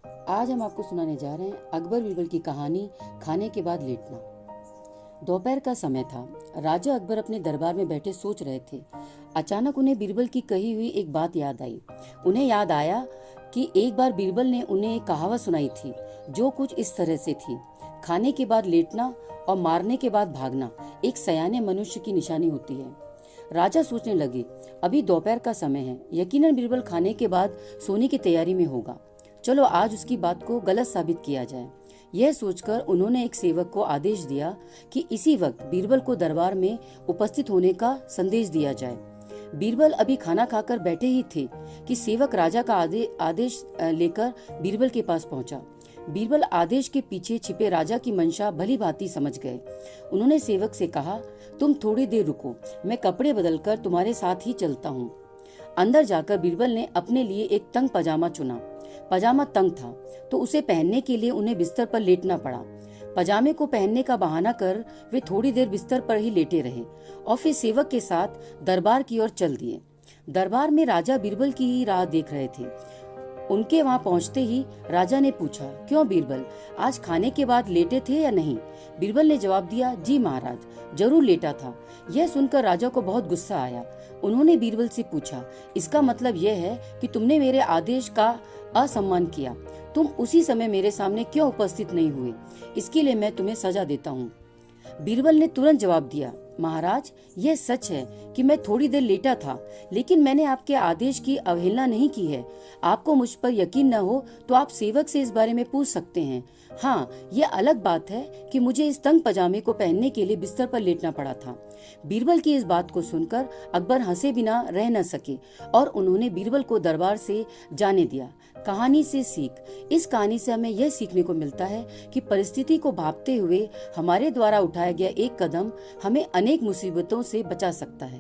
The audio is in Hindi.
आज हम आपको सुनाने जा रहे हैं अकबर बीरबल की कहानी खाने के बाद लेटना। दोपहर का समय था। राजा अकबर अपने दरबार में बैठे सोच रहे थे। अचानक उन्हें बीरबल की कही हुई एक बात याद आई। उन्हें याद आया कि एक बार बीरबल ने उन्हें एक कहावत सुनाई थी जो कुछ इस तरह से थी, खाने के बाद लेटना और मारने के बाद भागना एक सयाने मनुष्य की निशानी होती है। राजा सोचने लगे, अभी दोपहर का समय है, यकीनन बीरबल खाने के बाद सोने की तैयारी में होगा। चलो आज उसकी बात को गलत साबित किया जाए। यह सोचकर उन्होंने एक सेवक को आदेश दिया कि इसी वक्त बीरबल को दरबार में उपस्थित होने का संदेश दिया जाए। बीरबल अभी खाना खाकर बैठे ही थे कि सेवक राजा का आदेश लेकर बीरबल के पास पहुंचा। बीरबल आदेश के पीछे छिपे राजा की मंशा भली भांति समझ गए। उन्होंने सेवक से कहा, तुम थोड़ी देर रुको, मैं कपड़े बदलकर तुम्हारे साथ ही चलता हूँ। अंदर जाकर बीरबल ने अपने लिए एक तंग पजामा चुना। पजामा तंग था तो उसे पहनने के लिए उन्हें बिस्तर पर लेटना पड़ा। पजामे को पहनने का बहाना कर वे थोड़ी देर बिस्तर पर ही लेटे रहे और फिर सेवक के साथ दरबार की ओर चल दिए। दरबार में राजा बीरबल की ही राह देख रहे थे। उनके वहां पहुंचते ही राजा ने पूछा, क्यों बीरबल, आज खाने के बाद लेटे थे या नहीं? बीरबल ने जवाब दिया, जी महाराज, जरूर लेटा था। यह सुनकर राजा को बहुत गुस्सा आया। उन्होंने बीरबल से पूछा, इसका मतलब यह है कि तुमने मेरे आदेश का असम्मान किया। तुम उसी समय मेरे सामने क्यों उपस्थित नहीं हुए? इसके लिए मैं तुम्हें सजा देता हूँ। बीरबल ने तुरंत जवाब दिया, महाराज, यह सच है कि मैं थोड़ी देर लेटा था, लेकिन मैंने आपके आदेश की अवहेलना नहीं की है। आपको मुझ पर यकीन न हो तो आप सेवक से इस बारे में पूछ सकते हैं। हाँ, यह अलग बात है कि मुझे इस तंग पजामे को पहनने के लिए बिस्तर पर लेटना पड़ा था। बीरबल की इस बात को सुनकर अकबर हंसे बिना रह न सके और उन्होंने बीरबल को दरबार से जाने दिया। कहानी से सीख। इस कहानी से हमें यह सीखने को मिलता है कि परिस्थिति को भांपते हुए हमारे द्वारा उठाया गया एक कदम हमें अनेक मुसीबतों से बचा सकता है।